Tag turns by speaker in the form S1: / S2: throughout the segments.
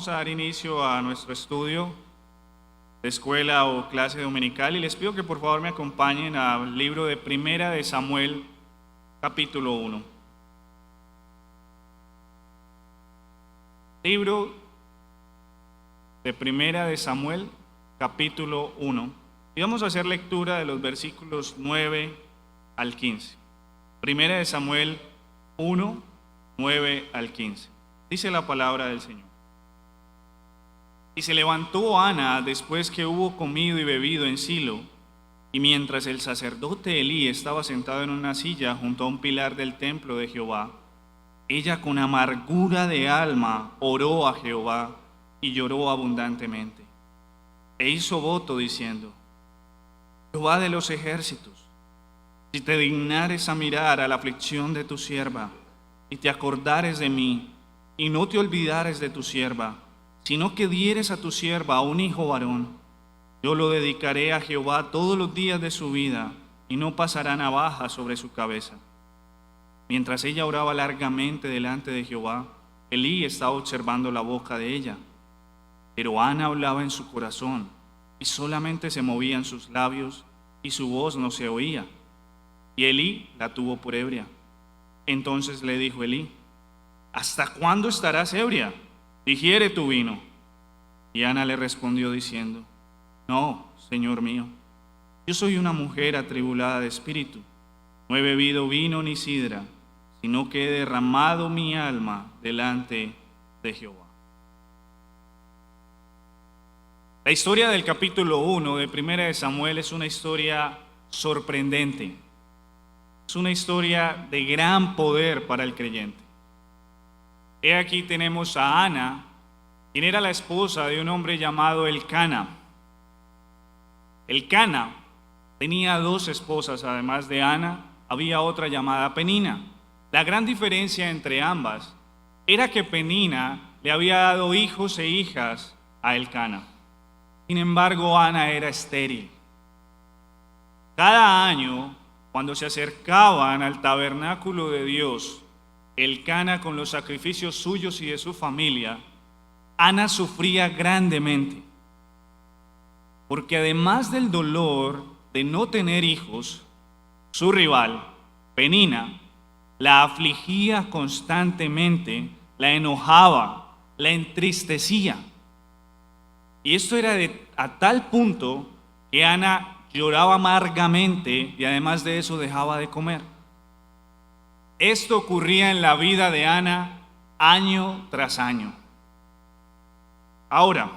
S1: vamos a dar inicio a nuestro estudio de escuela o clase dominical y les pido que por favor me acompañen al libro de Primera de Samuel, capítulo 1. Libro de Primera de Samuel, capítulo 1. Y vamos a hacer lectura de los versículos 9 al 15. Primera de Samuel 1, 9 al 15. Dice la palabra del Señor. Y se levantó Ana después que hubo comido y bebido en Silo, y mientras el sacerdote Elí estaba sentado en una silla junto a un pilar del templo de Jehová, ella con amargura de alma oró a Jehová y lloró abundantemente. E hizo voto diciendo: Jehová de los ejércitos, si te dignares a mirar a la aflicción de tu sierva, y te acordares de mí, y no te olvidares de tu sierva, sino que dieres a tu sierva un hijo varón, yo lo dedicaré a Jehová todos los días de su vida, y no pasará navaja sobre su cabeza. Mientras ella oraba largamente delante de Jehová, Elí estaba observando la boca de ella. Pero Ana hablaba en su corazón, y solamente se movían sus labios, y su voz no se oía. Y Elí la tuvo por ebria. Entonces le dijo Elí: ¿Hasta cuándo estarás ebria? Digiere tu vino. Y Ana le respondió diciendo: No, Señor mío, yo soy una mujer atribulada de espíritu. No he bebido vino ni sidra, sino que he derramado mi alma delante de Jehová. La historia del capítulo 1 de Primera de Samuel es una historia sorprendente. Es una historia de gran poder para el creyente. He aquí tenemos a Ana, quien era la esposa de un hombre llamado Elcana. Elcana tenía dos esposas, además de Ana, había otra llamada Penina. La gran diferencia entre ambas era que Penina le había dado hijos e hijas a Elcana. Sin embargo, Ana era estéril. Cada año, cuando se acercaban al tabernáculo de Dios, Elcana con los sacrificios suyos y de su familia, Ana sufría grandemente. Porque además del dolor de no tener hijos, su rival, Penina, la afligía constantemente, la enojaba, la entristecía. Y esto era a tal punto que Ana lloraba amargamente y además de eso dejaba de comer. Esto ocurría en la vida de Ana año tras año. Ahora,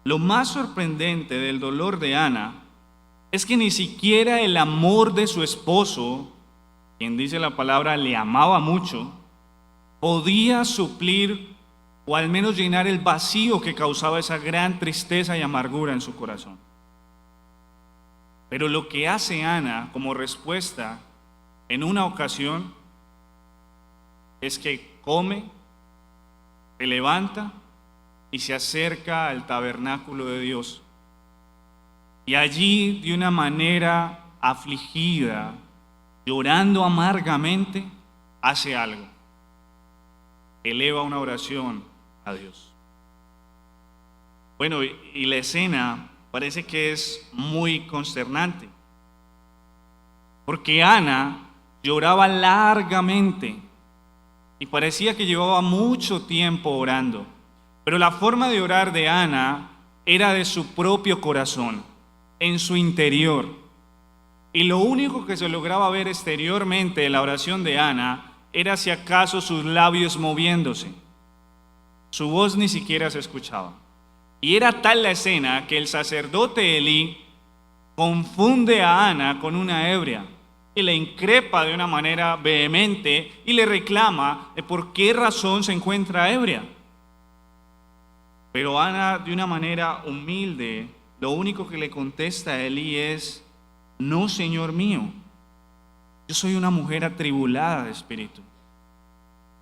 S1: lo más sorprendente del dolor de Ana es que ni siquiera el amor de su esposo, quien dice la palabra le amaba mucho, podía suplir o al menos llenar el vacío que causaba esa gran tristeza y amargura en su corazón. Pero lo que hace Ana como respuesta en una ocasión es que come, se levanta y se acerca al tabernáculo de Dios. Y allí, de una manera afligida, llorando amargamente, hace algo. Eleva una oración a Dios. Bueno, y la escena parece que es muy consternante, porque Ana lloraba largamente y parecía que llevaba mucho tiempo orando, pero la forma de orar de Ana era de su propio corazón, en su interior, y lo único que se lograba ver exteriormente en la oración de Ana era si acaso sus labios moviéndose. Su voz ni siquiera se escuchaba. Y era tal la escena que el sacerdote Elí confunde a Ana con una ebria y le increpa de una manera vehemente y le reclama de por qué razón se encuentra ebria. Pero Ana, de una manera humilde, lo único que le contesta a Elí es: No, Señor mío, yo soy una mujer atribulada de espíritu.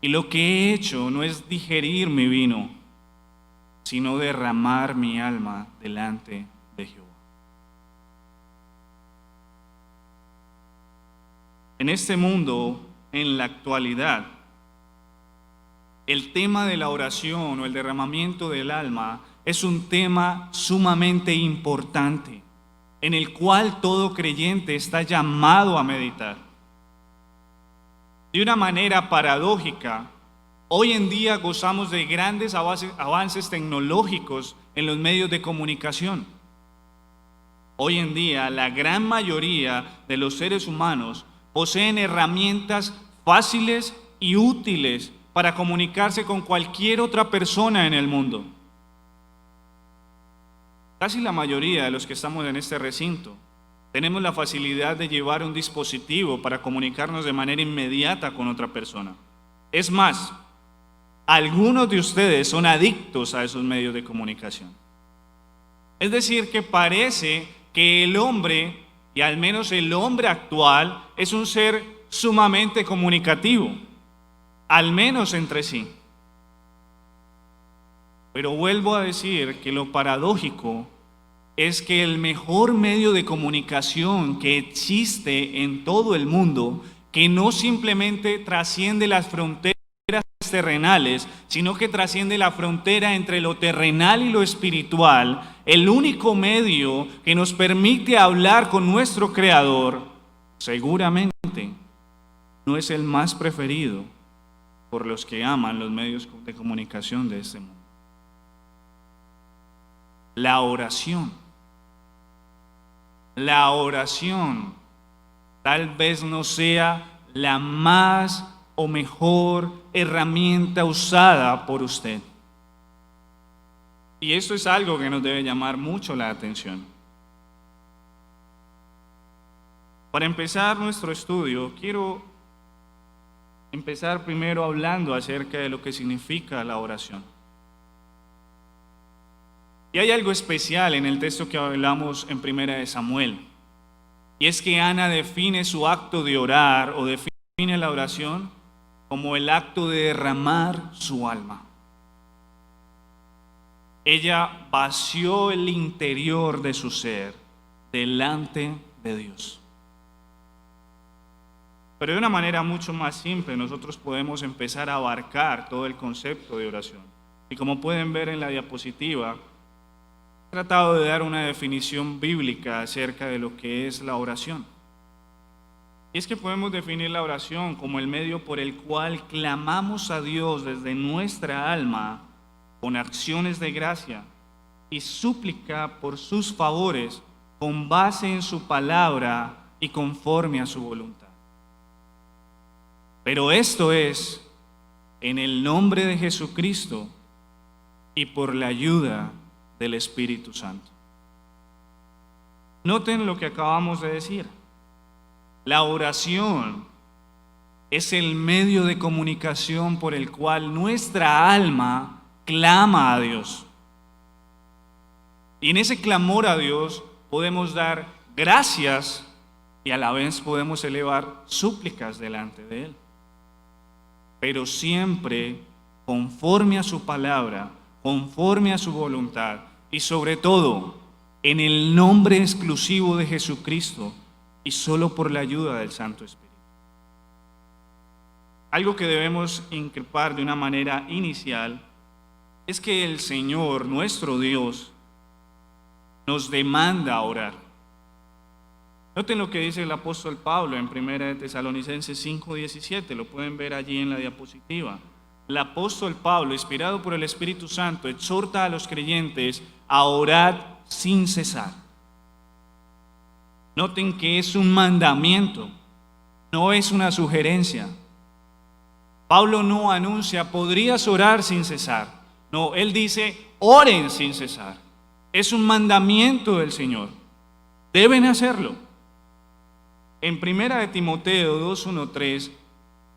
S1: Y lo que he hecho no es digerir mi vino, sino derramar mi alma delante de Jehová. En este mundo, en la actualidad, el tema de la oración o el derramamiento del alma es un tema sumamente importante, en el cual todo creyente está llamado a meditar. De una manera paradójica, hoy en día gozamos de grandes avances tecnológicos en los medios de comunicación. Hoy en día, la gran mayoría de los seres humanos poseen herramientas fáciles y útiles para comunicarse con cualquier otra persona en el mundo. Casi la mayoría de los que estamos en este recinto tenemos la facilidad de llevar un dispositivo para comunicarnos de manera inmediata con otra persona. Es más, algunos de ustedes son adictos a esos medios de comunicación. Es decir, que parece que el hombre, y al menos el hombre actual, es un ser sumamente comunicativo, al menos entre sí. Pero vuelvo a decir que lo paradójico es que el mejor medio de comunicación que existe en todo el mundo, que no simplemente trasciende las fronteras terrenales, sino que trasciende la frontera entre lo terrenal y lo espiritual, el único medio que nos permite hablar con nuestro Creador, seguramente no es el más preferido por los que aman los medios de comunicación de este mundo. La oración. La oración tal vez no sea la más o mejor herramienta usada por usted. Y esto es algo que nos debe llamar mucho la atención. Para empezar nuestro estudio, quiero empezar primero hablando acerca de lo que significa la oración. Y hay algo especial en el texto que hablamos en 1 de Samuel, y es que Ana define su acto de orar o define la oración como el acto de derramar su alma. Ella vació el interior de su ser delante de Dios. Pero de una manera mucho más simple, nosotros podemos empezar a abarcar todo el concepto de oración. Y como pueden ver en la diapositiva, he tratado de dar una definición bíblica acerca de lo que es la oración. Y es que podemos definir la oración como el medio por el cual clamamos a Dios desde nuestra alma con acciones de gracia y súplica por sus favores con base en su palabra y conforme a su voluntad. Pero esto es en el nombre de Jesucristo y por la ayuda del Espíritu Santo. Noten lo que acabamos de decir. La oración es el medio de comunicación por el cual nuestra alma clama a Dios. Y en ese clamor a Dios podemos dar gracias y a la vez podemos elevar súplicas delante de Él. Pero siempre conforme a su palabra, conforme a su voluntad y sobre todo en el nombre exclusivo de Jesucristo y solo por la ayuda del Santo Espíritu. Algo que debemos increpar de una manera inicial es que el Señor, nuestro Dios, nos demanda orar. Noten lo que dice el apóstol Pablo en 1 de Tesalonicenses 5:17, lo pueden ver allí en la diapositiva. El apóstol Pablo, inspirado por el Espíritu Santo, exhorta a los creyentes a orar sin cesar. Noten que es un mandamiento, no es una sugerencia. Pablo no anuncia, podrías orar sin cesar. No, él dice, oren sin cesar. Es un mandamiento del Señor. Deben hacerlo. En 1 de Timoteo 2:1-3,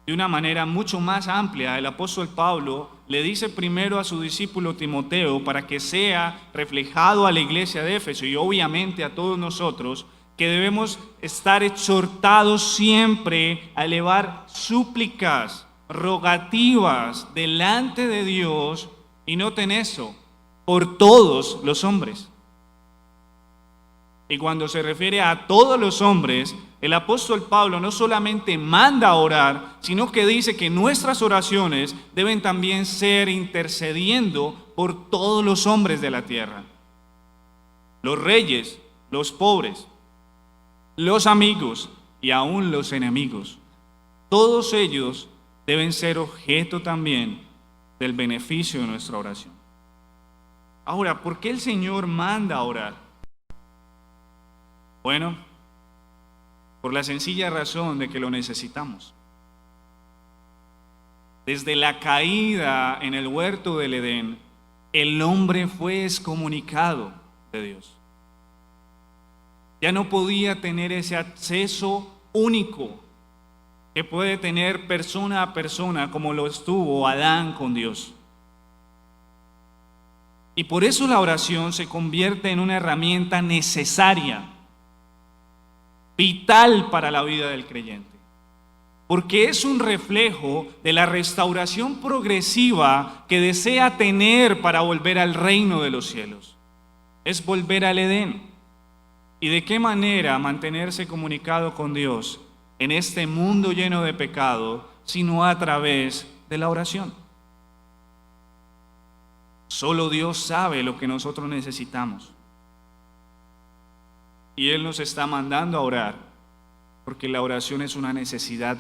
S1: de una manera mucho más amplia, el apóstol Pablo le dice primero a su discípulo Timoteo, para que sea reflejado a la iglesia de Éfeso y obviamente a todos nosotros, que debemos estar exhortados siempre a elevar súplicas, rogativas delante de Dios, y noten eso, por todos los hombres. Y cuando se refiere a todos los hombres, el apóstol Pablo no solamente manda a orar, sino que dice que nuestras oraciones deben también ser intercediendo por todos los hombres de la tierra. Los reyes, los pobres, los amigos y aún los enemigos. Todos ellos deben ser objeto también del beneficio de nuestra oración. Ahora, ¿por qué el Señor manda a orar? Bueno, por la sencilla razón de que lo necesitamos. Desde la caída en el huerto del Edén, el hombre fue excomunicado de Dios. Ya no podía tener ese acceso único que puede tener persona a persona como lo estuvo Adán con Dios. Y por eso la oración se convierte en una herramienta necesaria, vital para la vida del creyente, porque es un reflejo de la restauración progresiva que desea tener para volver al reino de los cielos. Es volver al Edén. ¿Y de qué manera mantenerse comunicado con Dios en este mundo lleno de pecado, sino a través de la oración? Solo Dios sabe lo que nosotros necesitamos. Y Él nos está mandando a orar, porque la oración es una necesidad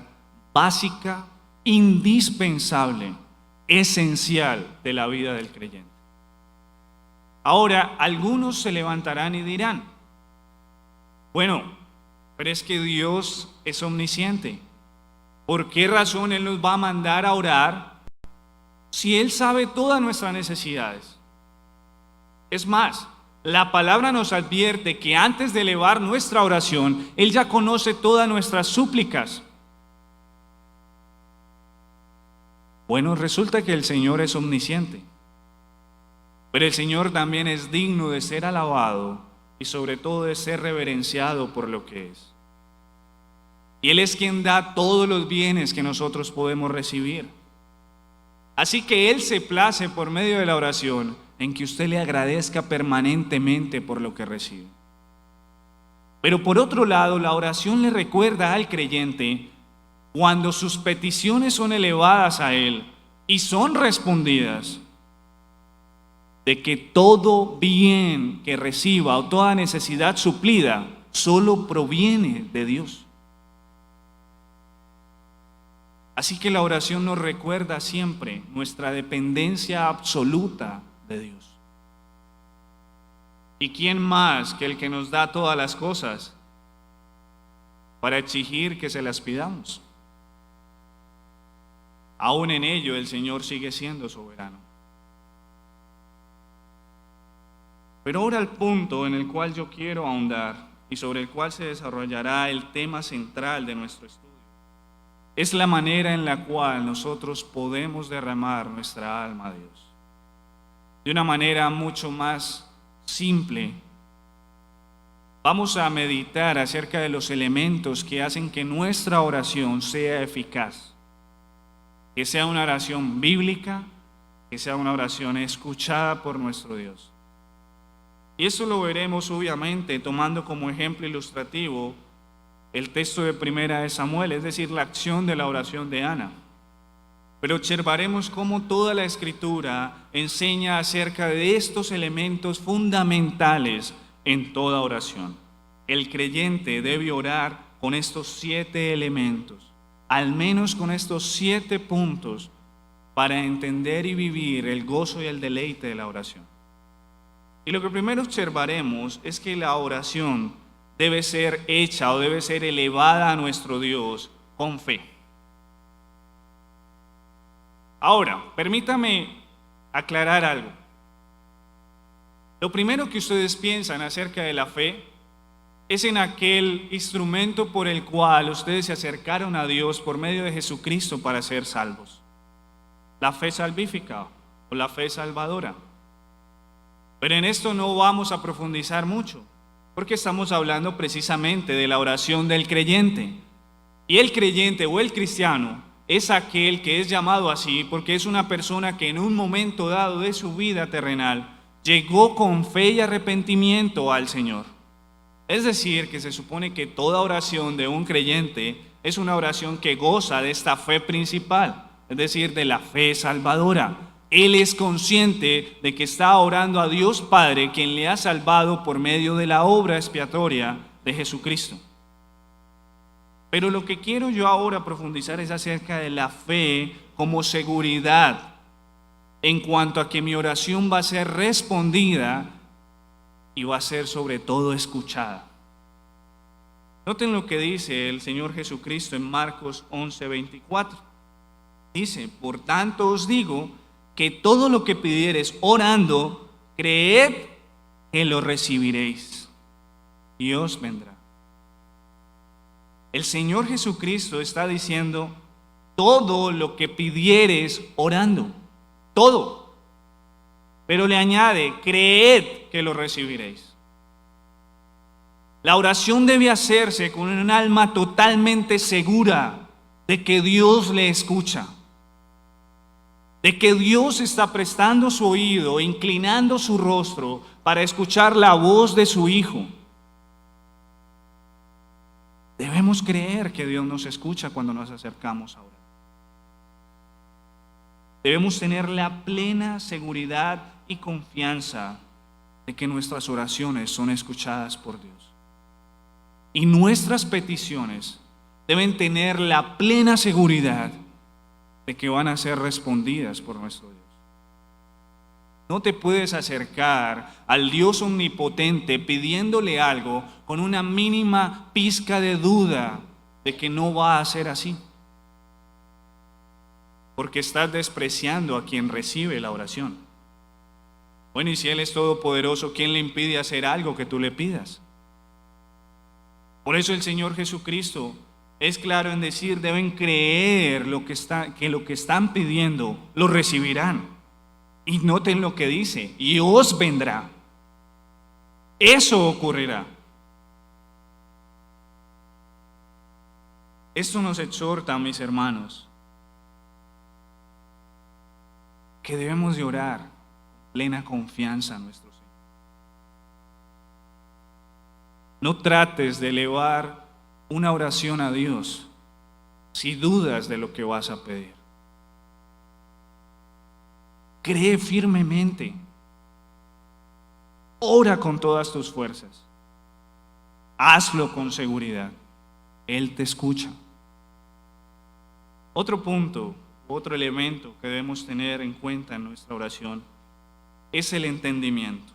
S1: básica, indispensable, esencial de la vida del creyente. Ahora, algunos se levantarán y dirán, bueno, pero es que Dios es omnisciente. ¿Por qué razón Él nos va a mandar a orar si Él sabe todas nuestras necesidades? Es más, la palabra nos advierte que antes de elevar nuestra oración, Él ya conoce todas nuestras súplicas. Bueno, resulta que el Señor es omnisciente, pero el Señor también es digno de ser alabado y sobre todo de ser reverenciado por lo que es. Y Él es quien da todos los bienes que nosotros podemos recibir. Así que Él se place por medio de la oración en que usted le agradezca permanentemente por lo que recibe. Pero por otro lado, la oración le recuerda al creyente, cuando sus peticiones son elevadas a Él y son respondidas, de que todo bien que reciba o toda necesidad suplida solo proviene de Dios. Así que la oración nos recuerda siempre nuestra dependencia absoluta de Dios. ¿Y quién más que el que nos da todas las cosas para exigir que se las pidamos? Aún en ello el Señor sigue siendo soberano. Pero ahora el punto en el cual yo quiero ahondar y sobre el cual se desarrollará el tema central de nuestro estudio es la manera en la cual nosotros podemos derramar nuestra alma a Dios. De una manera mucho más simple, vamos a meditar acerca de los elementos que hacen que nuestra oración sea eficaz, que sea una oración bíblica, que sea una oración escuchada por nuestro Dios. Y eso lo veremos obviamente tomando como ejemplo ilustrativo el texto de Primera de Samuel, es decir, la acción de la oración de Ana. Pero observaremos cómo toda la Escritura enseña acerca de estos elementos fundamentales en toda oración. El creyente debe orar con estos 7 elementos, al menos con estos 7 puntos, para entender y vivir el gozo y el deleite de la oración. Y lo que primero observaremos es que la oración debe ser hecha o debe ser elevada a nuestro Dios con fe. Ahora, permítame aclarar algo. Lo primero que ustedes piensan acerca de la fe es en aquel instrumento por el cual ustedes se acercaron a Dios por medio de Jesucristo para ser salvos. La fe salvífica o la fe salvadora. Pero en esto no vamos a profundizar mucho, porque estamos hablando precisamente de la oración del creyente. Y el creyente o el cristiano es aquel que es llamado así porque es una persona que en un momento dado de su vida terrenal llegó con fe y arrepentimiento al Señor. Es decir, que se supone que toda oración de un creyente es una oración que goza de esta fe principal, es decir, de la fe salvadora. Él es consciente de que está orando a Dios Padre, quien le ha salvado por medio de la obra expiatoria de Jesucristo. Pero lo que quiero yo ahora profundizar es acerca de la fe como seguridad en cuanto a que mi oración va a ser respondida y va a ser sobre todo escuchada. Noten lo que dice el Señor Jesucristo en Marcos 11:24. Dice: por tanto os digo que todo lo que pidiereis orando, creed que lo recibiréis y os vendrá. El Señor Jesucristo está diciendo: todo lo que pidiereis orando, todo. Pero le añade: creed que lo recibiréis. La oración debe hacerse con un alma totalmente segura de que Dios le escucha, de que Dios está prestando su oído, inclinando su rostro para escuchar la voz de su Hijo. Debemos creer que Dios nos escucha cuando nos acercamos a orar. Debemos tener la plena seguridad y confianza de que nuestras oraciones son escuchadas por Dios. Y nuestras peticiones deben tener la plena seguridad de que van a ser respondidas por nuestro Dios. No te puedes acercar al Dios omnipotente pidiéndole algo con una mínima pizca de duda de que no va a ser así. Porque estás despreciando a quien recibe la oración. Bueno, y si Él es todopoderoso, ¿quién le impide hacer algo que tú le pidas? Por eso el Señor Jesucristo es claro en decir: deben creer que lo que están pidiendo lo recibirán. Y noten lo que dice: y os vendrá. Eso ocurrirá. Esto nos exhorta, mis hermanos, que debemos de orar con plena confianza en nuestro Señor. No trates de elevar una oración a Dios si dudas de lo que vas a pedir. Cree firmemente. Ora con todas tus fuerzas. Hazlo con seguridad. Él te escucha. Otro punto, otro elemento que debemos tener en cuenta en nuestra oración es el entendimiento.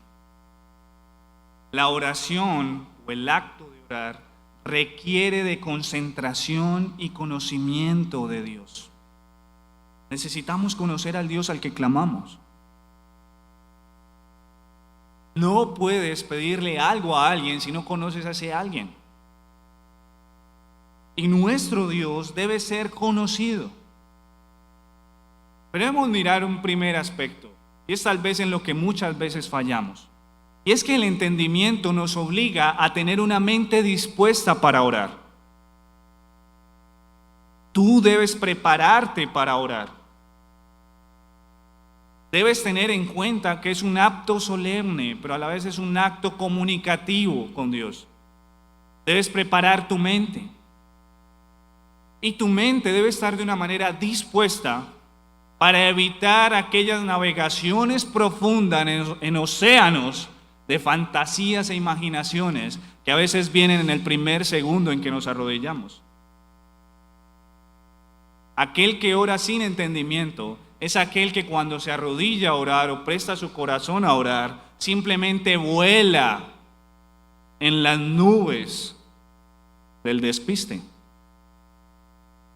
S1: La oración o el acto de orar requiere de concentración y conocimiento de Dios. Necesitamos conocer al Dios al que clamamos. No puedes pedirle algo a alguien si no conoces a ese alguien. Y nuestro Dios debe ser conocido. Pero debemos mirar un primer aspecto, y es tal vez en lo que muchas veces fallamos. Y es que el entendimiento nos obliga a tener una mente dispuesta para orar. Tú debes prepararte para orar. Debes tener en cuenta que es un acto solemne, pero a la vez es un acto comunicativo con Dios. Debes preparar tu mente. Y tu mente debe estar de una manera dispuesta para evitar aquellas navegaciones profundas en océanos de fantasías e imaginaciones que a veces vienen en el primer segundo en que nos arrodillamos. Aquel que ora sin entendimiento es aquel que cuando se arrodilla a orar o presta su corazón a orar, simplemente vuela en las nubes del despiste,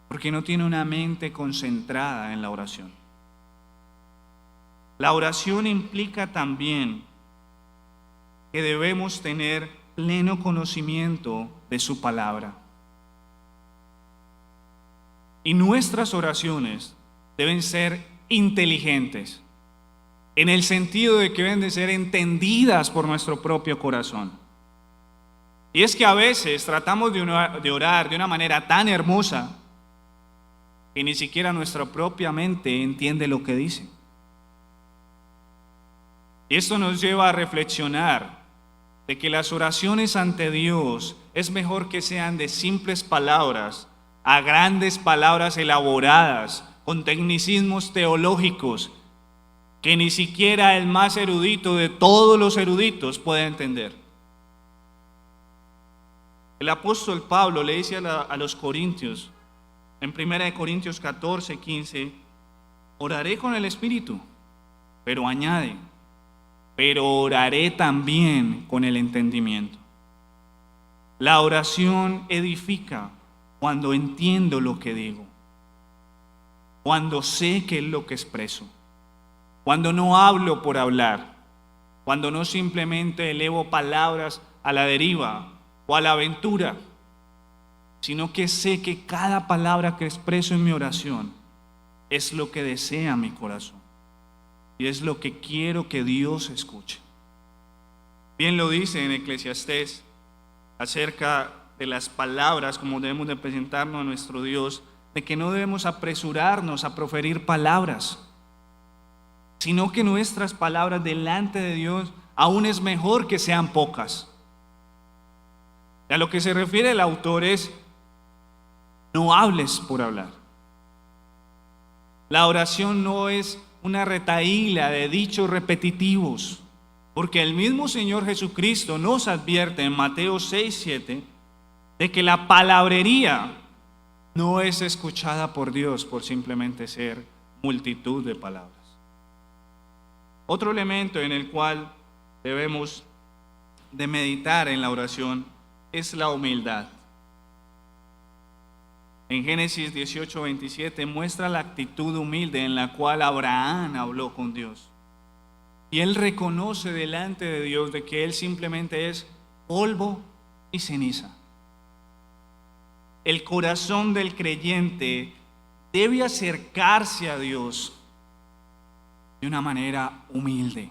S1: porque no tiene una mente concentrada en la oración. La oración implica también que debemos tener pleno conocimiento de su palabra. Y nuestras oraciones deben ser inteligentes, en el sentido de que deben de ser entendidas por nuestro propio corazón. Y es que a veces tratamos de orar de una manera tan hermosa que ni siquiera nuestra propia mente entiende lo que dice. Y esto nos lleva a reflexionar de que las oraciones ante Dios es mejor que sean de simples palabras a grandes palabras elaboradas con tecnicismos teológicos que ni siquiera el más erudito de todos los eruditos puede entender. El apóstol Pablo le dice a los corintios, en 1 Corintios 14, 15, oraré con el Espíritu, pero añade, pero oraré también con el entendimiento. La oración edifica cuando entiendo lo que digo, cuando sé qué es lo que expreso, cuando no hablo por hablar, cuando no simplemente elevo palabras a la deriva o a la aventura, sino que sé que cada palabra que expreso en mi oración es lo que desea mi corazón y es lo que quiero que Dios escuche. Bien lo dice en Eclesiastés acerca de las palabras, como debemos de presentarnos a nuestro Dios, de que no debemos apresurarnos a proferir palabras, sino que nuestras palabras delante de Dios aún es mejor que sean pocas. A lo que se refiere el autor es, no hables por hablar. La oración no es una retahíla de dichos repetitivos, porque el mismo Señor Jesucristo nos advierte en Mateo 6, 7, de que la palabrería no es escuchada por Dios por simplemente ser multitud de palabras. Otro elemento en el cual debemos de meditar en la oración es la humildad. En Génesis 18, 27 muestra la actitud humilde en la cual Abraham habló con Dios. Y él reconoce delante de Dios de que él simplemente es polvo y ceniza. El corazón del creyente debe acercarse a Dios de una manera humilde.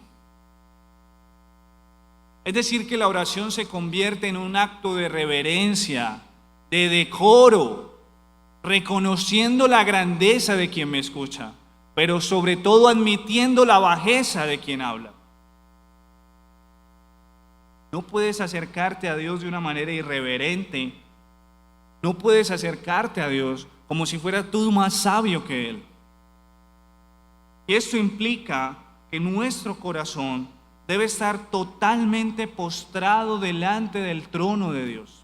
S1: Es decir, que la oración se convierte en un acto de reverencia, de decoro, reconociendo la grandeza de quien me escucha, pero sobre todo admitiendo la bajeza de quien habla. No puedes acercarte a Dios de una manera irreverente. No puedes acercarte a Dios como si fueras tú más sabio que Él. Y esto implica que nuestro corazón debe estar totalmente postrado delante del trono de Dios.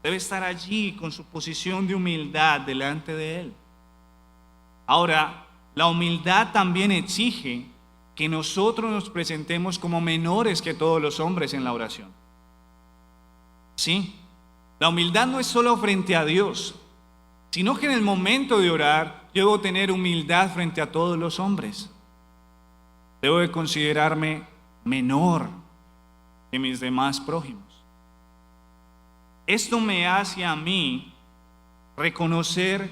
S1: Debe estar allí con su posición de humildad delante de Él. Ahora, la humildad también exige que nosotros nos presentemos como menores que todos los hombres en la oración. Sí, la humildad no es solo frente a Dios, sino que en el momento de orar yo debo tener humildad frente a todos los hombres. Debo de considerarme menor que mis demás prójimos. Esto me hace a mí reconocer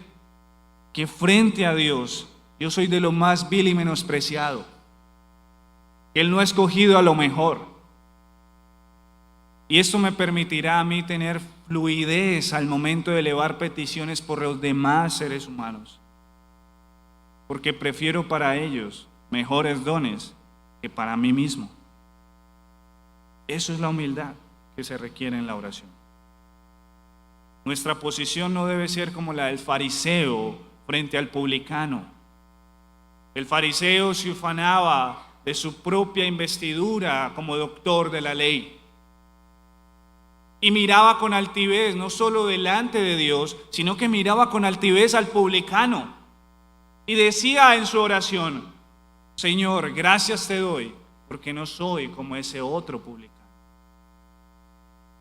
S1: que frente a Dios yo soy de lo más vil y menospreciado. Él no ha escogido a lo mejor. Y esto me permitirá a mí tener fluidez al momento de elevar peticiones por los demás seres humanos. Porque prefiero para ellos mejores dones que para mí mismo. Eso es la humildad que se requiere en la oración. Nuestra posición no debe ser como la del fariseo frente al publicano. El fariseo se ufanaba de su propia investidura como doctor de la ley y miraba con altivez no solo delante de Dios, sino que miraba con altivez al publicano y decía en su oración: Señor, gracias te doy porque no soy como ese otro publicano.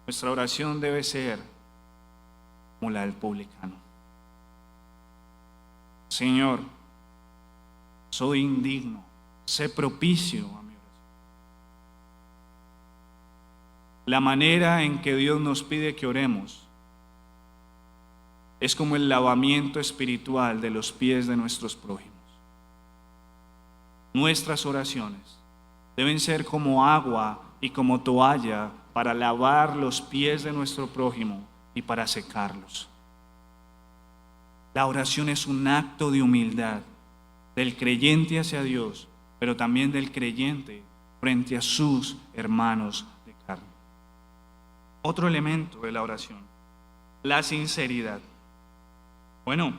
S1: Nuestra oración debe ser como la del publicano. Señor, soy indigno, sé propicio a mi oración. La manera en que Dios nos pide que oremos es como el lavamiento espiritual de los pies de nuestros prójimos. Nuestras oraciones deben ser como agua y como toalla para lavar los pies de nuestro prójimo y para secarlos. La oración es un acto de humildad del creyente hacia Dios, pero también del creyente frente a sus hermanos de carne. Otro elemento de la oración, la sinceridad. Bueno,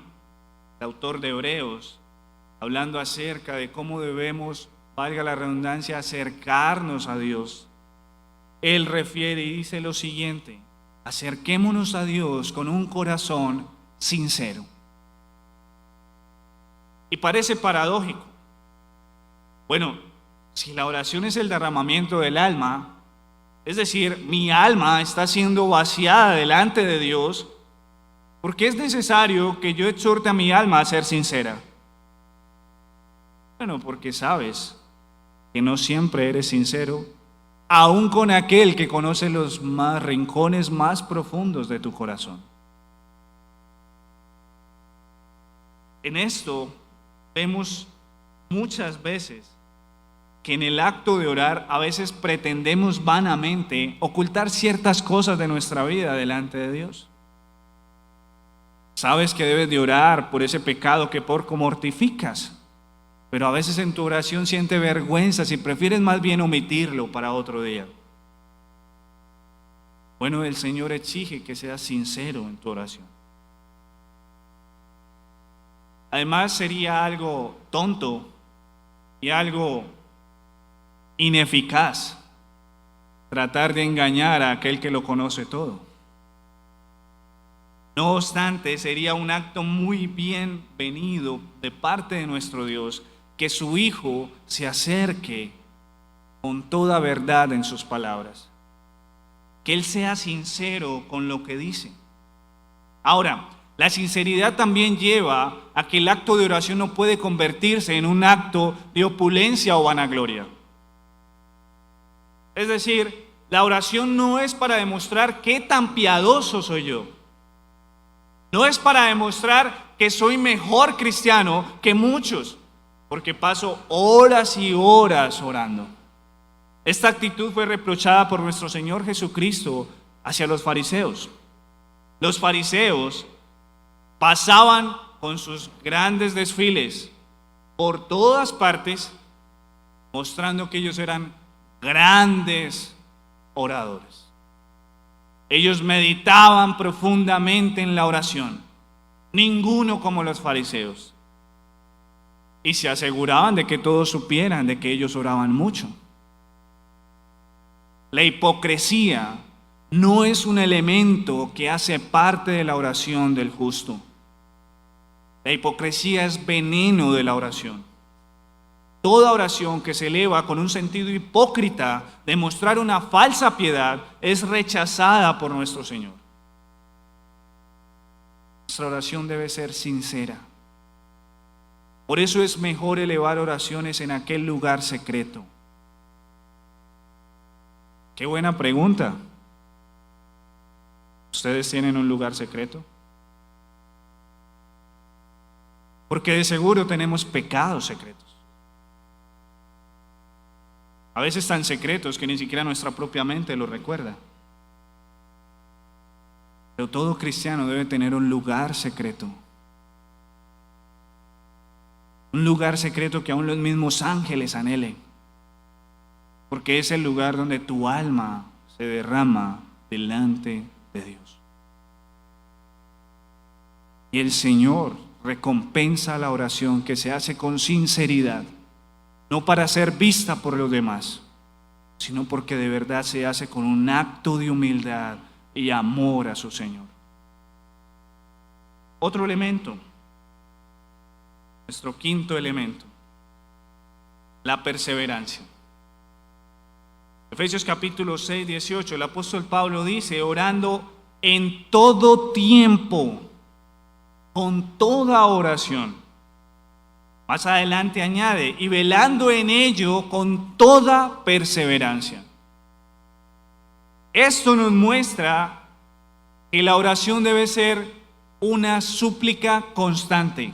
S1: el autor de Hebreos, hablando acerca de cómo debemos, valga la redundancia, acercarnos a Dios, él refiere y dice lo siguiente: acerquémonos a Dios con un corazón sincero. Y parece paradójico. Bueno, si la oración es el derramamiento del alma, es decir, mi alma está siendo vaciada delante de Dios, ¿por qué es necesario que yo exhorte a mi alma a ser sincera? Bueno, porque sabes que no siempre eres sincero, aun con aquel que conoce los más rincones más profundos de tu corazón. En esto vemos muchas veces que en el acto de orar a veces pretendemos vanamente ocultar ciertas cosas de nuestra vida delante de Dios. Sabes que debes de orar por ese pecado que poco mortificas, pero a veces en tu oración sientes vergüenza y prefieres más bien omitirlo para otro día. Bueno, el Señor exige que seas sincero en tu oración. Además, sería algo tonto y algo ineficaz tratar de engañar a aquel que lo conoce todo. No obstante, sería un acto muy bienvenido de parte de nuestro Dios que su Hijo se acerque con toda verdad en sus palabras, que Él sea sincero con lo que dice. Ahora, la sinceridad también lleva a que el acto de oración no puede convertirse en un acto de opulencia o vanagloria. Es decir, la oración no es para demostrar qué tan piadoso soy yo. No es para demostrar que soy mejor cristiano que muchos, porque paso horas y horas orando. Esta actitud fue reprochada por nuestro Señor Jesucristo hacia los fariseos. Los fariseos pasaban con sus grandes desfiles por todas partes, mostrando que ellos eran grandes oradores. Ellos meditaban profundamente en la oración, ninguno como los fariseos, y se aseguraban de que todos supieran de que ellos oraban mucho. La hipocresía no es un elemento que hace parte de la oración del justo. La hipocresía es veneno de la oración. Toda oración que se eleva con un sentido hipócrita de mostrar una falsa piedad es rechazada por nuestro Señor. Nuestra oración debe ser sincera. Por eso es mejor elevar oraciones en aquel lugar secreto. Qué buena pregunta. ¿Ustedes tienen un lugar secreto? Porque de seguro tenemos pecados secretos. A veces tan secretos que ni siquiera nuestra propia mente los recuerda. Pero todo cristiano debe tener un lugar secreto. Un lugar secreto que aún los mismos ángeles anhelen. Porque es el lugar donde tu alma se derrama delante de Dios. Y el Señor recompensa la oración que se hace con sinceridad, no para ser vista por los demás, sino porque de verdad se hace con un acto de humildad y amor a su Señor. Otro elemento, nuestro quinto elemento, la perseverancia. Efesios capítulo 6, 18, el apóstol Pablo dice, orando en todo tiempo, con toda oración. Más adelante añade, y velando en ello con toda perseverancia. Esto nos muestra que la oración debe ser una súplica constante.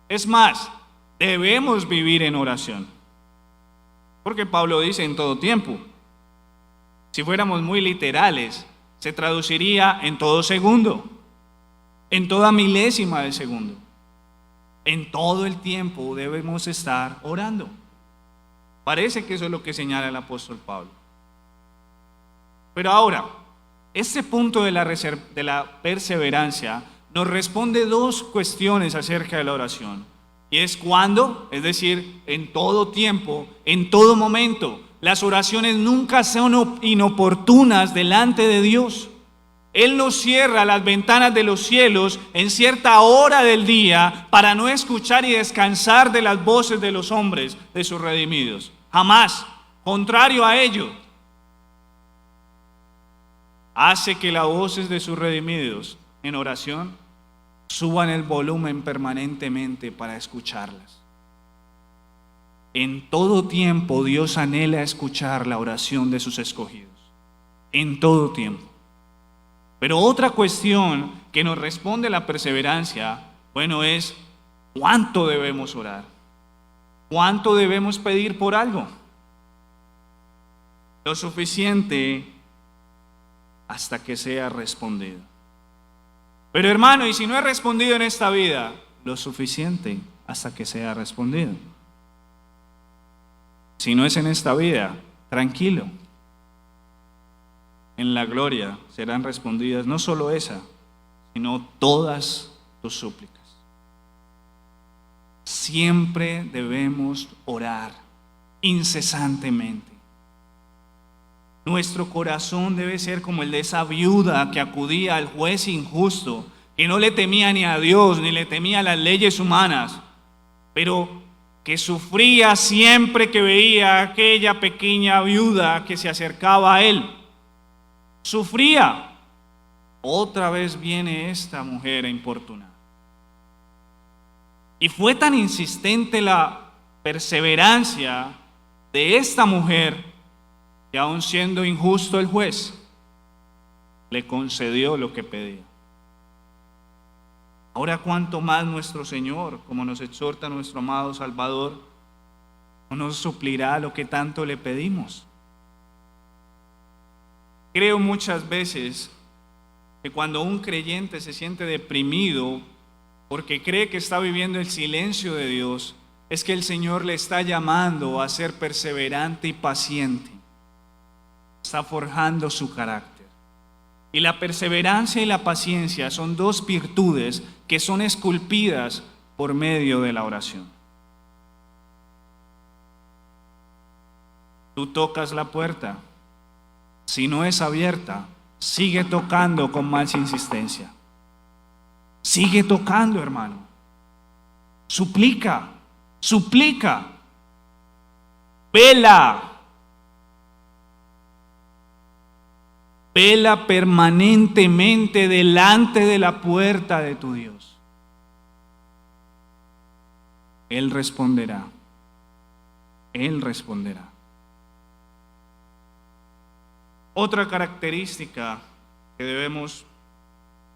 S1: Es más, debemos vivir en oración. Porque Pablo dice en todo tiempo. Si fuéramos muy literales, se traduciría en todo segundo, en toda milésima de segundo. En todo el tiempo debemos estar orando. Parece que eso es lo que señala el apóstol Pablo. Pero ahora, este punto de la perseverancia nos responde dos cuestiones acerca de la oración. Y es cuándo, es decir, en todo tiempo, en todo momento. Las oraciones nunca son inoportunas delante de Dios. Él no cierra las ventanas de los cielos en cierta hora del día para no escuchar y descansar de las voces de los hombres, de sus redimidos. Jamás. Contrario a ello, hace que las voces de sus redimidos en oración suban el volumen permanentemente para escucharlas. En todo tiempo Dios anhela escuchar la oración de sus escogidos. En todo tiempo. Pero otra cuestión que nos responde la perseverancia, bueno, es ¿cuánto debemos orar? ¿Cuánto debemos pedir por algo? Lo suficiente hasta que sea respondido. Pero hermano, ¿y si no es respondido en esta vida? Lo suficiente hasta que sea respondido. Si no es en esta vida, tranquilo. En la gloria serán respondidas no solo esa, sino todas tus súplicas. Siempre debemos orar incesantemente. Nuestro corazón debe ser como el de esa viuda que acudía al juez injusto, que no le temía ni a Dios, ni le temía a las leyes humanas, pero que sufría siempre que veía a aquella pequeña viuda que se acercaba a él. Sufría. Otra vez viene esta mujer a importunar. Y fue tan insistente la perseverancia de esta mujer que aun siendo injusto el juez, le concedió lo que pedía. Ahora cuánto más nuestro Señor, como nos exhorta nuestro amado Salvador, no nos suplirá lo que tanto le pedimos. Creo muchas veces que cuando un creyente se siente deprimido porque cree que está viviendo el silencio de Dios, es que el Señor le está llamando a ser perseverante y paciente. Está forjando su carácter. Y la perseverancia y la paciencia son dos virtudes que son esculpidas por medio de la oración. Tú tocas la puerta. Si no es abierta, sigue tocando con más insistencia. Sigue tocando, hermano. Suplica, suplica. Vela. Vela permanentemente delante de la puerta de tu Dios. Él responderá. Él responderá. Otra característica que debemos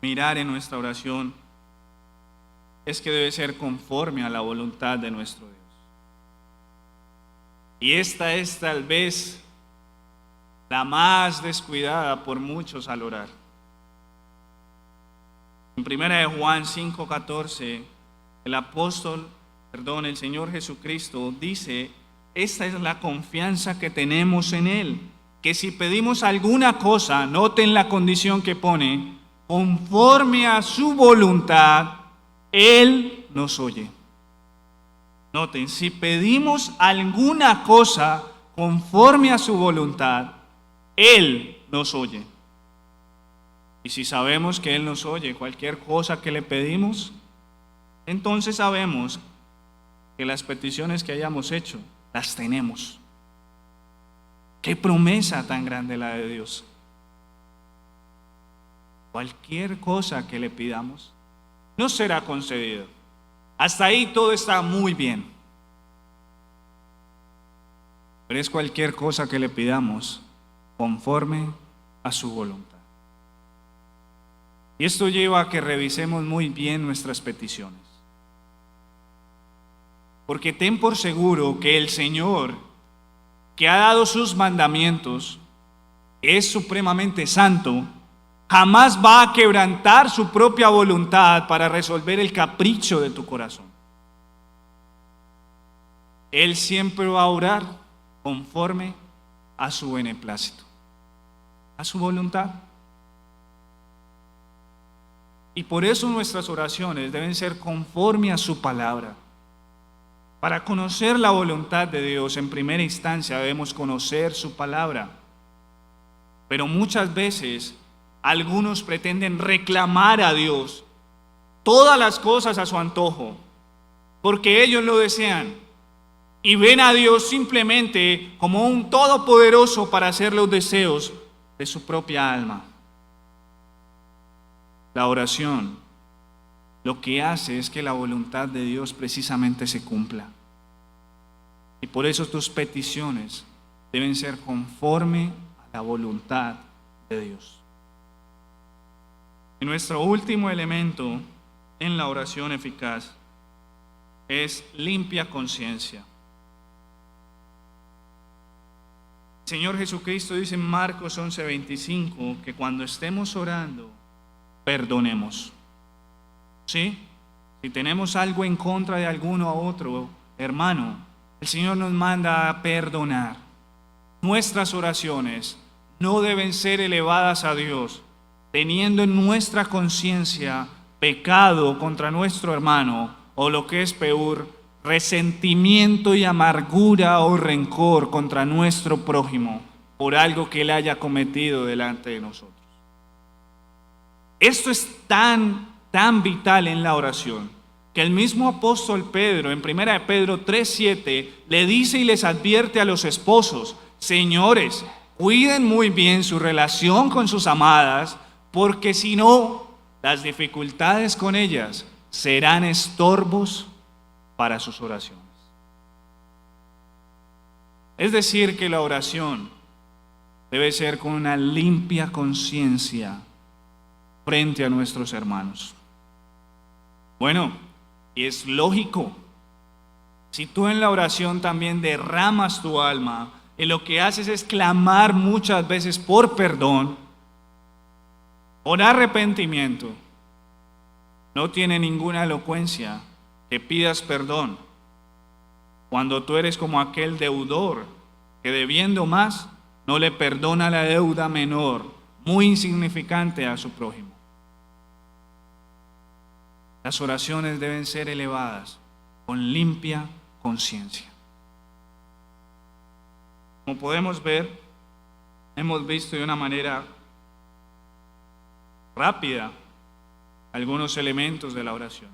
S1: mirar en nuestra oración es que debe ser conforme a la voluntad de nuestro Dios. Y esta es tal vez la más descuidada por muchos al orar. En 1 Juan 5:14, el Señor Jesucristo dice, esta es la confianza que tenemos en Él, que si pedimos alguna cosa, noten la condición que pone, conforme a su voluntad, Él nos oye. Noten, si pedimos alguna cosa conforme a su voluntad, Él nos oye. Y si sabemos que Él nos oye cualquier cosa que le pedimos, entonces sabemos que las peticiones que hayamos hecho, las tenemos. Qué promesa tan grande la de Dios. Cualquier cosa que le pidamos, nos será concedido. Hasta ahí todo está muy bien. Pero es cualquier cosa que le pidamos conforme a su voluntad. Y esto lleva a que revisemos muy bien nuestras peticiones. Porque ten por seguro que el Señor, que ha dado sus mandamientos, es supremamente santo, jamás va a quebrantar su propia voluntad para resolver el capricho de tu corazón. Él siempre va a orar conforme a su beneplácito, a su voluntad. Y por eso nuestras oraciones deben ser conforme a su palabra. Para conocer la voluntad de Dios, en primera instancia debemos conocer su palabra. Pero muchas veces algunos pretenden reclamar a Dios todas las cosas a su antojo, porque ellos lo desean, y ven a Dios simplemente como un todopoderoso para hacer los deseos de su propia alma. La oración lo que hace es que la voluntad de Dios precisamente se cumpla. Y por eso tus peticiones deben ser conforme a la voluntad de Dios. Y nuestro último elemento en la oración eficaz es limpia conciencia. El Señor Jesucristo dice en Marcos 11:25 que cuando estemos orando, perdonemos. ¿Sí? Si tenemos algo en contra de alguno a otro hermano, el Señor nos manda a perdonar. Nuestras oraciones no deben ser elevadas a Dios teniendo en nuestra conciencia pecado contra nuestro hermano, o lo que es peor, resentimiento y amargura o rencor contra nuestro prójimo por algo que él haya cometido delante de nosotros. Esto es tan vital en la oración, que el mismo apóstol Pedro, en 1 de Pedro 3:7, le dice y les advierte a los esposos: señores, cuiden muy bien su relación con sus amadas, porque si no, las dificultades con ellas serán estorbos para sus oraciones. Es decir, que la oración debe ser con una limpia conciencia frente a nuestros hermanos. Bueno, y es lógico, si tú en la oración también derramas tu alma y lo que haces es clamar muchas veces por perdón, por arrepentimiento, no tiene ninguna elocuencia que pidas perdón cuando tú eres como aquel deudor que, debiendo más, no le perdona la deuda menor, muy insignificante, a su prójimo. Las oraciones deben ser elevadas con limpia conciencia. Como podemos ver, hemos visto de una manera rápida algunos elementos de la oración.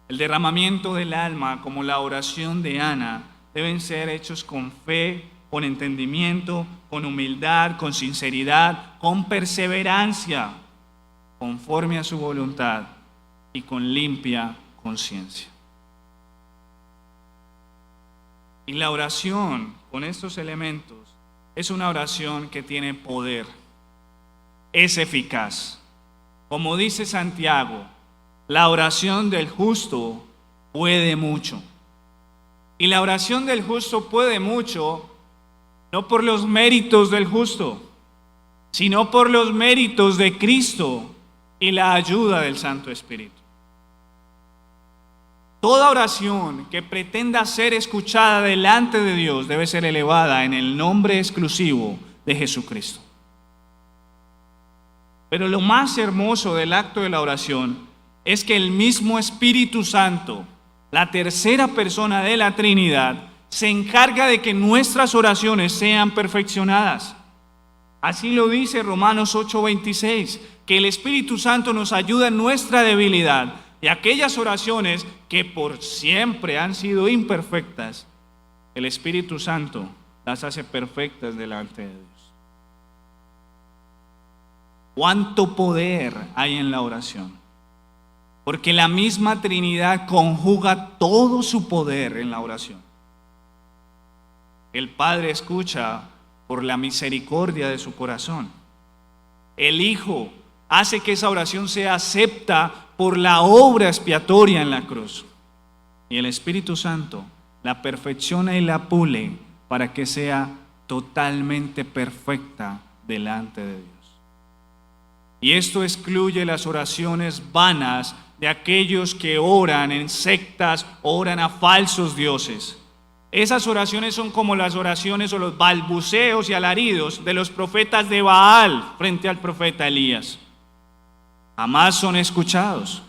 S1: El derramamiento del alma, como la oración de Ana, deben ser hechos con fe, con entendimiento, con humildad, con sinceridad, con perseverancia, conforme a su voluntad y con limpia conciencia. Y la oración con estos elementos es una oración que tiene poder, es eficaz. Como dice Santiago, la oración del justo puede mucho. Y la oración del justo puede mucho, no por los méritos del justo, sino por los méritos de Cristo y la ayuda del Santo Espíritu. Toda oración que pretenda ser escuchada delante de Dios debe ser elevada en el nombre exclusivo de Jesucristo. Pero lo más hermoso del acto de la oración es que el mismo Espíritu Santo, la tercera persona de la Trinidad, se encarga de que nuestras oraciones sean perfeccionadas. Así lo dice Romanos 8:26, que el Espíritu Santo nos ayuda en nuestra debilidad, y aquellas oraciones que por siempre han sido imperfectas, el Espíritu Santo las hace perfectas delante de Dios. ¿Cuánto poder hay en la oración? Porque la misma Trinidad conjuga todo su poder en la oración. El Padre escucha por la misericordia de su corazón. El Hijo hace que esa oración sea acepta por la obra expiatoria en la cruz. Y el Espíritu Santo la perfecciona y la pule para que sea totalmente perfecta delante de Dios. Y esto excluye las oraciones vanas de aquellos que oran en sectas, oran a falsos dioses. Esas oraciones son como las oraciones o los balbuceos y alaridos de los profetas de Baal frente al profeta Elías. Jamás son escuchados.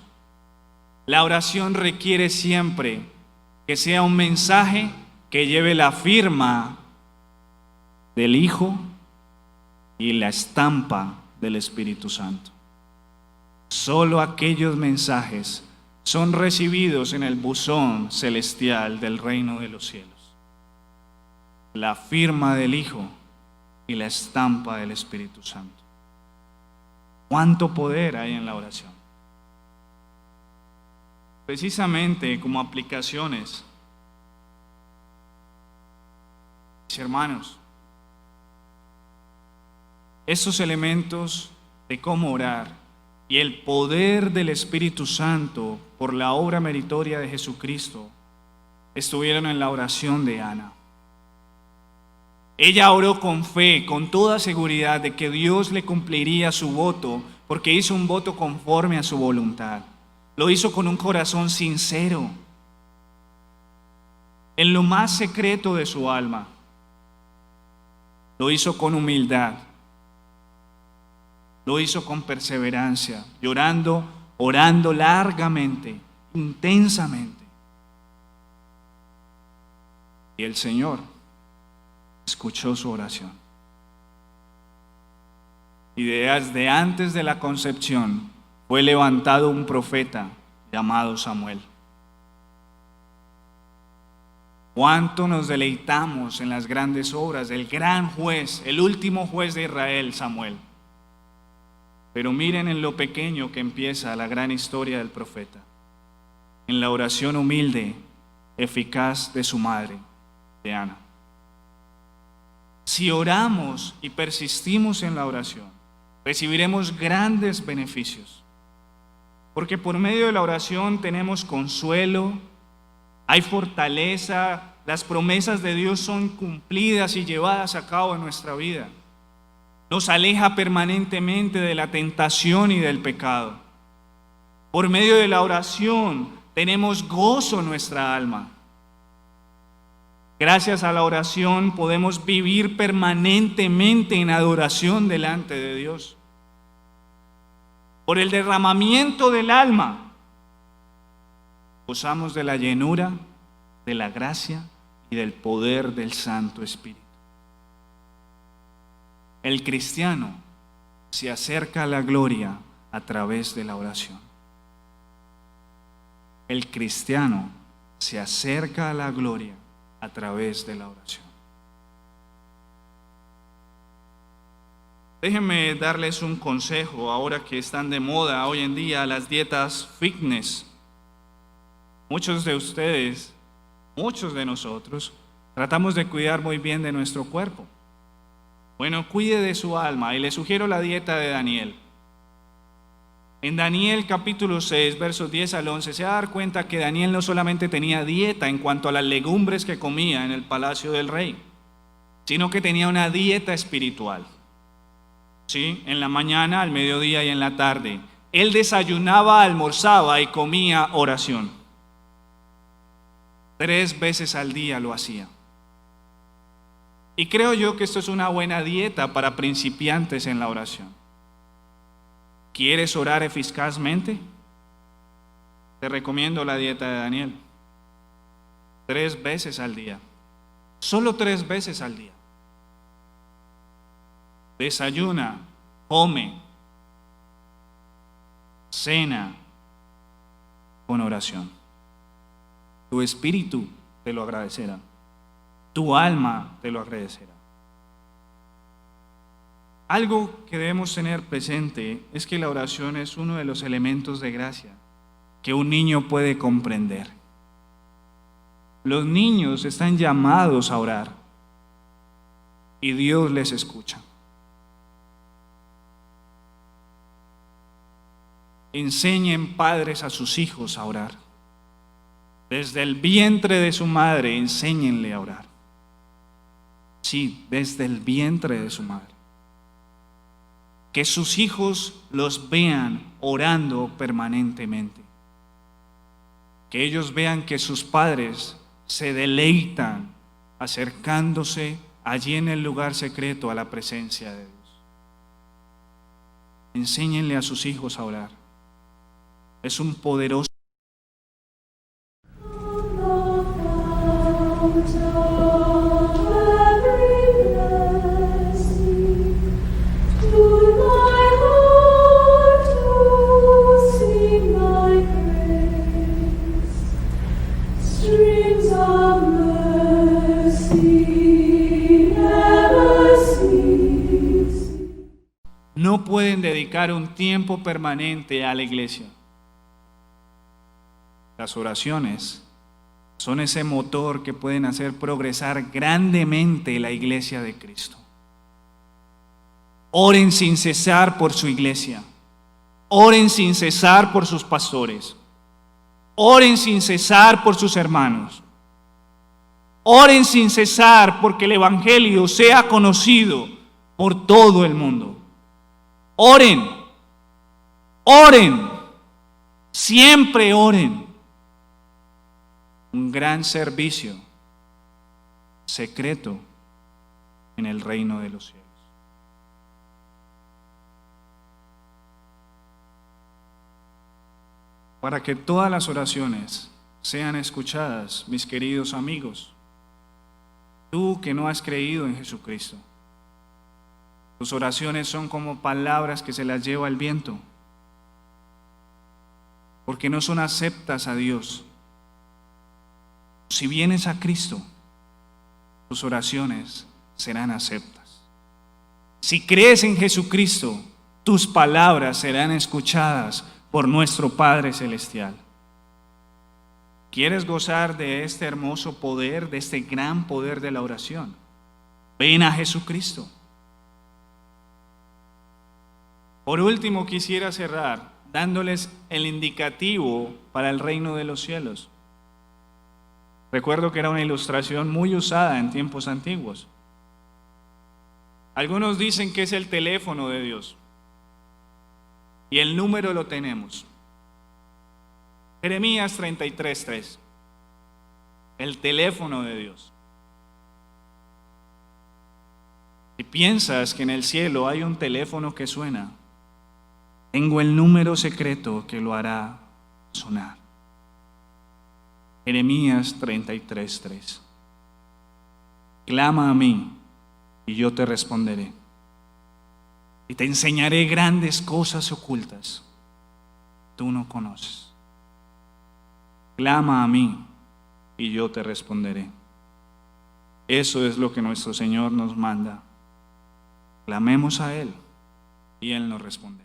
S1: La oración requiere siempre que sea un mensaje que lleve la firma del Hijo y la estampa del Espíritu Santo. Solo aquellos mensajes son recibidos en el buzón celestial del reino de los cielos. La firma del Hijo y la estampa del Espíritu Santo. ¿Cuánto poder hay en la oración? Precisamente como aplicaciones, mis hermanos, estos elementos de cómo orar y el poder del Espíritu Santo por la obra meritoria de Jesucristo estuvieron en la oración de Ana. Ella oró con fe, con toda seguridad de que Dios le cumpliría su voto, porque hizo un voto conforme a su voluntad. Lo hizo con un corazón sincero, en lo más secreto de su alma. Lo hizo con humildad. Lo hizo con perseverancia, llorando, orando largamente, intensamente. Y el Señor escuchó su oración. Y desde antes de la concepción fue levantado un profeta llamado Samuel. Cuánto nos deleitamos en las grandes obras del gran juez, el último juez de Israel, Samuel. Pero miren en lo pequeño que empieza la gran historia del profeta, en la oración humilde, eficaz de su madre, de Ana. Si oramos y persistimos en la oración, recibiremos grandes beneficios. Porque por medio de la oración tenemos consuelo, hay fortaleza, las promesas de Dios son cumplidas y llevadas a cabo en nuestra vida. Nos aleja permanentemente de la tentación y del pecado. Por medio de la oración tenemos gozo en nuestra alma. Gracias a la oración podemos vivir permanentemente en adoración delante de Dios. Por el derramamiento del alma, gozamos de la llenura, de la gracia y del poder del Santo Espíritu. El cristiano se acerca a la gloria a través de la oración. El cristiano se acerca a la gloria a través de la oración. Déjenme darles un consejo ahora que están de moda hoy en día las dietas fitness. Muchos de ustedes, muchos de nosotros, tratamos de cuidar muy bien de nuestro cuerpo. Bueno, cuide de su alma y le sugiero la dieta de Daniel. En Daniel capítulo 6, versos 10 al 11, se va a dar cuenta que Daniel no solamente tenía dieta en cuanto a las legumbres que comía en el palacio del rey, sino que tenía una dieta espiritual. ¿Sí? En la mañana, al mediodía y en la tarde. Él desayunaba, almorzaba y comía oración. 3 veces al día lo hacía. Y creo yo que esto es una buena dieta para principiantes en la oración. ¿Quieres orar eficazmente? Te recomiendo la dieta de Daniel. 3 veces al día. Solo 3 veces al día. Desayuna, come, cena con oración. Tu espíritu te lo agradecerá. Tu alma te lo agradecerá. Algo que debemos tener presente es que la oración es uno de los elementos de gracia que un niño puede comprender. Los niños están llamados a orar y Dios les escucha. Enseñen padres a sus hijos a orar. Desde el vientre de su madre, enséñenle a orar. Sí, desde el vientre de su madre. Que sus hijos los vean orando permanentemente. Que ellos vean que sus padres se deleitan acercándose allí en el lugar secreto a la presencia de Dios. Enséñenle a sus hijos a orar. Es un poderoso. No pueden dedicar un tiempo permanente a la iglesia. Las oraciones son ese motor que pueden hacer progresar grandemente la iglesia de Cristo. Oren sin cesar por su iglesia. Oren sin cesar por sus pastores. Oren sin cesar por sus hermanos. Oren sin cesar porque el evangelio sea conocido por todo el mundo. Oren, oren, siempre oren. Un gran servicio secreto en el reino de los cielos. Para que todas las oraciones sean escuchadas, mis queridos amigos, tú que no has creído en Jesucristo, tus oraciones son como palabras que se las lleva el viento, porque no son aceptas a Dios. Si vienes a Cristo, tus oraciones serán aceptas. Si crees en Jesucristo, tus palabras serán escuchadas por nuestro Padre Celestial. ¿Quieres gozar de este hermoso poder, de este gran poder de la oración? Ven a Jesucristo. Por último, quisiera cerrar dándoles el indicativo para el reino de los cielos. Recuerdo que era una ilustración muy usada en tiempos antiguos. Algunos dicen que es el teléfono de Dios. Y el número lo tenemos. Jeremías 33:3. El teléfono de Dios. Si piensas que en el cielo hay un teléfono que suena, tengo el número secreto que lo hará sonar. Jeremías 33:3. Clama a mí y yo te responderé. Y te enseñaré grandes cosas ocultas que tú no conoces. Clama a mí y yo te responderé. Eso es lo que nuestro Señor nos manda. Clamemos a Él y Él nos responderá.